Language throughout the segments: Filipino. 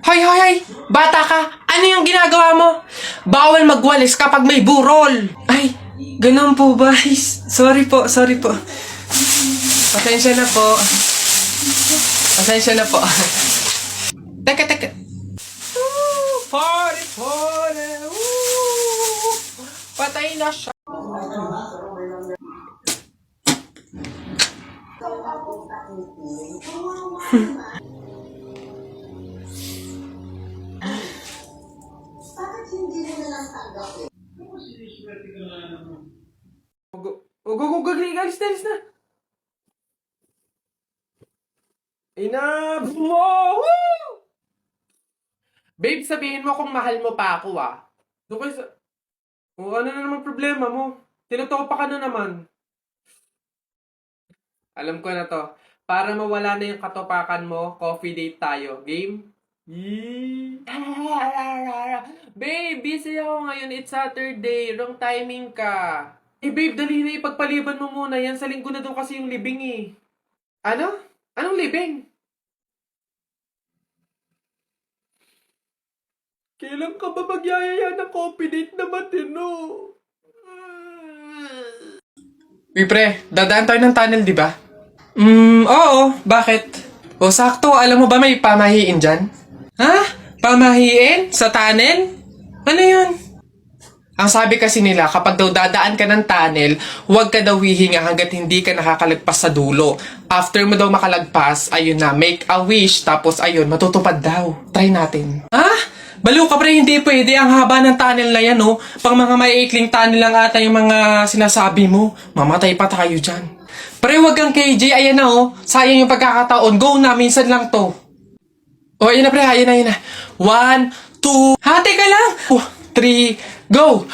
Hoy, hoy, hoy! Bata ka! Ano yung ginagawa mo? Bawal magwalis kapag may burol! Ay, ganun po ba? Sorry po, sorry po. Pasensya na po. Pasensya na po. Teka, teka. Party, party! Patay na siya. Alis na, alis na. Enough mo! Woo! Babe, sabihin mo kung mahal mo pa ako, ah. Doon kayo sa... O, ano na naman problema mo? Tinutopa ka na naman. Alam ko na to. Para mawala na yung katopakan mo, coffee date tayo. Game? Yee! Babe, busy ako ngayon. It's Saturday. Wrong timing ka. Eh, babe, dali na ipagpaliban mo muna yan. Sa linggo na daw kasi yung libing, eh. Ano? Anong libing? Kailan ka ba magyayaya ng coffee date na matino? Uy, pre, dadaan tayo ng tunnel, di ba? Oo. Bakit? O, sakto. Alam mo ba may pamahiin dyan? Ha? Pamahiin? Sa tunnel? Ano yun? Ang sabi kasi nila, kapag daw dadaan ka ng tunnel, huwag ka daw hihinga hanggat hindi ka nakakalagpas sa dulo. After mo daw makalagpas, ayun na, make a wish, tapos ayun, matutupad daw. Try natin. Ha? Baliw ka pre, hindi pwede. Ang haba ng tunnel na yan, oh. Pang mga maiikling tunnel lang ata yung mga sinasabi mo. Mamatay pa tayo dyan. Pre, wag kang KJ, ayan na, oh. Sayang yung pagkakataon. Go na, minsan lang to. Oh, ayan na pre, ayan na, ayan na. 1, 2, ha, teka lang. 3, go!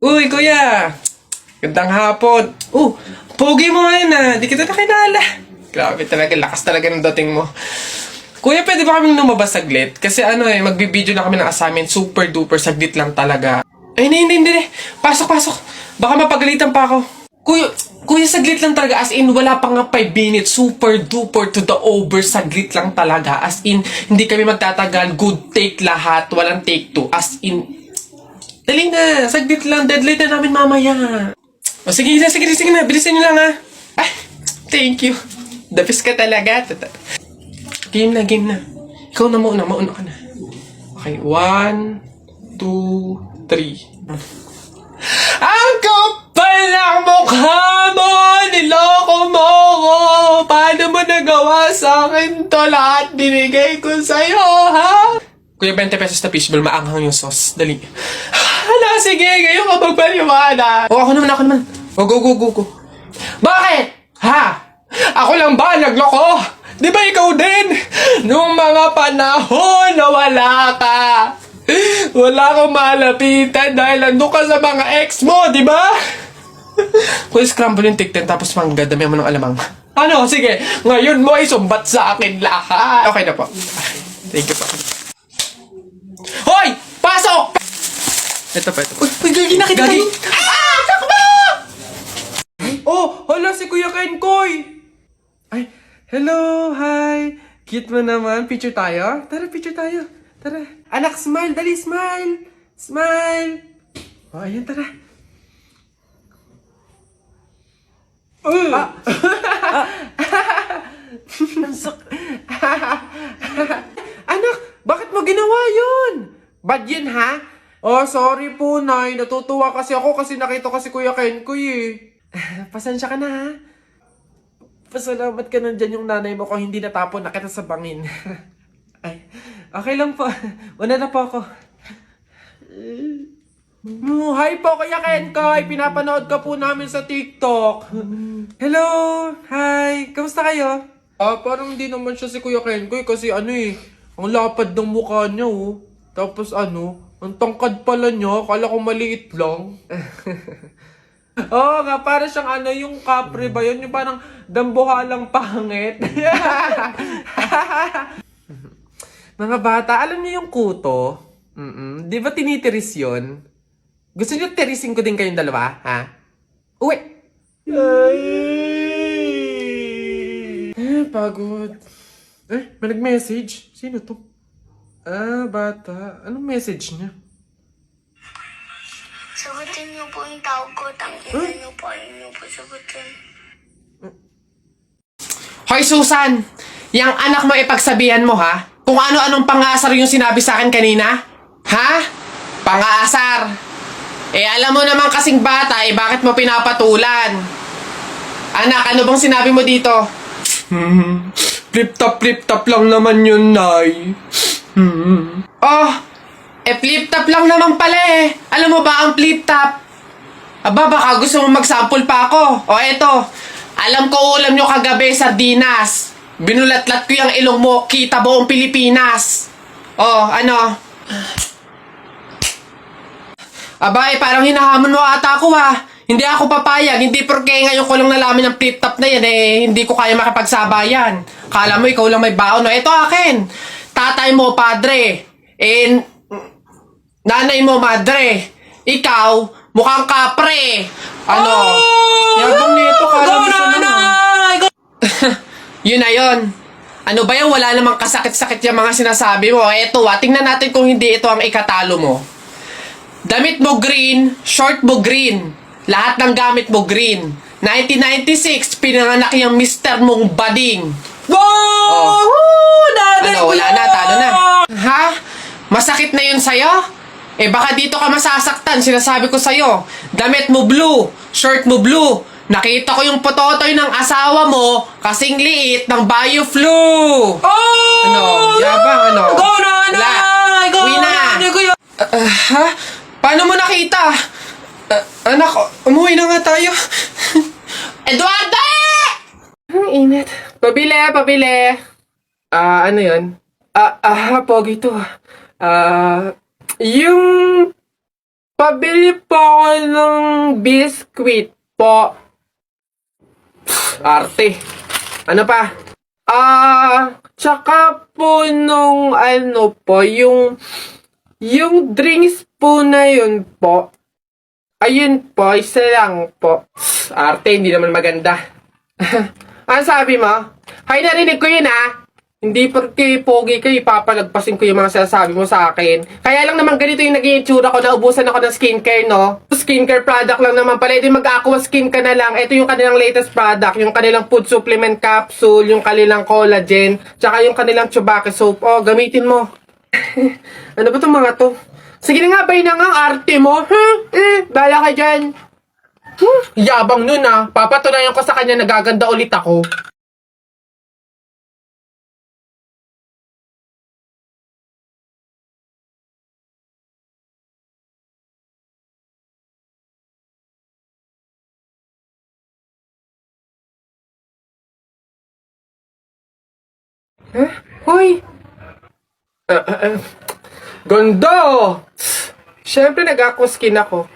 Uy, kuya! Gandang hapon. Pogi mo ngayon ah. Di kita nakilala. Grabe talaga, lakas talaga ng dating mo. Kuya, pwede ba kaming lumabas saglit? Kasi magbibideo na kami ng assignment. Super duper, saglit lang talaga. Ay, hindi. Pasok. Baka mapagalitan pa ako. Kuya, saglit lang talaga. As in, wala pa nga 5 minutes. Super duper to the over. Saglit lang talaga. As in, hindi kami magtatagal. Good take lahat. Walang take 2. As in, dali na. Saglit lang. Deadline na namin mamaya. O, sige na. Bilisan nyo lang, ha. Ay, thank you. The best ka talaga. Game na. Ikaw na mauna ka na. Okay, 1, 2, 3. Ang kapal ng mukha mo! Niloko mo ko! Paano mo nagawa sa akin to? Lahat binigay ko sa'yo, ha? Kuya, 20 pesos na fishball, maanghang yung sauce. Dali. Hala, sige, ngayon ka magpaliwanag. Ako naman. Go. Bakit? Ha? Ako lang ba nagloko? Di ba ikaw din? Nung mga panahon na wala ka. Wala akong malapitan dahil nandun ka sa mga ex mo, di ba? Kuya, scramble yung tig-10 tapos mangga, dami mo ng alamang. Ano? Sige, ngayon mo isumbat sa akin lahat. Okay na po. Thank you po. Hoy! Pasok! Ito pa. Uy, gagi na kita. Takbo! Oh, hala si Kuya Kenkoy. Ay, hello, hi. Cute mo naman. Picture tayo? Tara, picture tayo. Tara. Anak, smile. Dali, smile. Smile. Oh, ayan, tara. Anak, bakit mo ginawa yun? Bad yun, ha? Oh, sorry po, Nay. Natutuwa kasi ako kasi nakita kasi Kuya Kenkoy, eh. Pasensya ka na, ha? Pasalamat ka nandyan yung nanay mo kung hindi natapon na kita sa bangin. Ay, okay lang po. Una na po ako. Hi po, Kuya Kenkoy. Pinapanood ka po namin sa TikTok. Hello. Hi. Kamusta kayo? Parang hindi naman siya si Kuya Kenkoy kasi ang lapad ng mukha niya, oh. Tapos ang tangkad pala niya. Akala ko maliit lang. Oo nga, para siyang yung kapre ba yun? Yung parang dambuhalang pangit. Mga bata, alam niyo yung kuto? Di ba tinitiris yun? Gusto niyo tirisin ko din kayong dalawa, ha? Uwi! Pagod. May nag-message? Sino to? Bata. Anong message niya? Sagutin niyo po yung tawag ko. Tangina niyo po. Ayun niyo po sagutin. Hoy, Susan! Yang anak mo ipagsabihan mo, ha? Kung ano-anong pangasar yung sinabi sa akin kanina? Ha? Pangasar! Alam mo naman kasing bata, bakit mo pinapatulan? Anak, ano bang sinabi mo dito? Flip-top lang naman yun, Nay. Oh, flip-top lang naman pala eh. Alam mo ba ang flip-top? Aba, baka gusto mo mag-sample pa ako. O eto, alam ko ulam nyo kagabi, sardinas. Binulatlat ko yung ilong mo, kita buong Pilipinas. Oh, ano? Aba, parang hinahamon mo ata ako ha. Hindi ako papayag, hindi porke ngayon ko lang nalaman yung flip-top na yan hindi ko kaya makipagsabayan. Kala mo ikaw lang may baon, no? Ito akin. Tatay mo, padre. Nanay mo, madre. Ikaw, mukhang kapre. Ano? Yabang nito, kala mo siya naman. Yun na yun. Ano ba yun? Wala namang kasakit-sakit yung mga sinasabi mo. Eto tingnan natin kung hindi ito ang ikatalo mo. Damit mo green, short mo green. Lahat ng gamit mo green. 1996, pinanganak yung mister mong bading. Wow! Ano, wala na, talo na. Ha? Masakit na yun sa'yo? Baka dito ka masasaktan, sinasabi ko sa'yo. Damit mo blue, shirt mo blue. Nakita ko yung pototoy ng asawa mo kasing liit ng bio-flu. Ano? Yabang, ano? Go na, Nay! Go Uwi na! na! Ha? Paano mo nakita? Anak, umuwi na nga tayo. Eduardo! Ang init. Pabili. Ano yun? Pogi to. Yung pabili po ako ng biskwit po. Arte. Ano pa? Tsaka po nung ano po, yung drinks po na yun po. Ayun po, isa lang po. Arte, hindi naman maganda. Ano sabi mo? Hay, narinig ko yun Hindi porque pogi kayo, ipapalagpasin ko yung mga sinasabi mo sa akin. Kaya lang naman ganito yung naging itsura ko, naubusan ako ng skincare, no? Skincare product lang naman pala, edi mag-aqua skin ka na lang. Ito yung kanilang latest product, yung kanilang food supplement capsule, yung kanilang collagen, tsaka yung kanilang Chubaki soap. Oh, gamitin mo. Ano ba itong mga to? Sige na nga, bay na nga, arte mo. Bala ka dyan. Yabang nun Papatunayan ko sa kanya nagaganda ulit ako. Hoy! Ganda! Siyempre nag-aqua skin ako.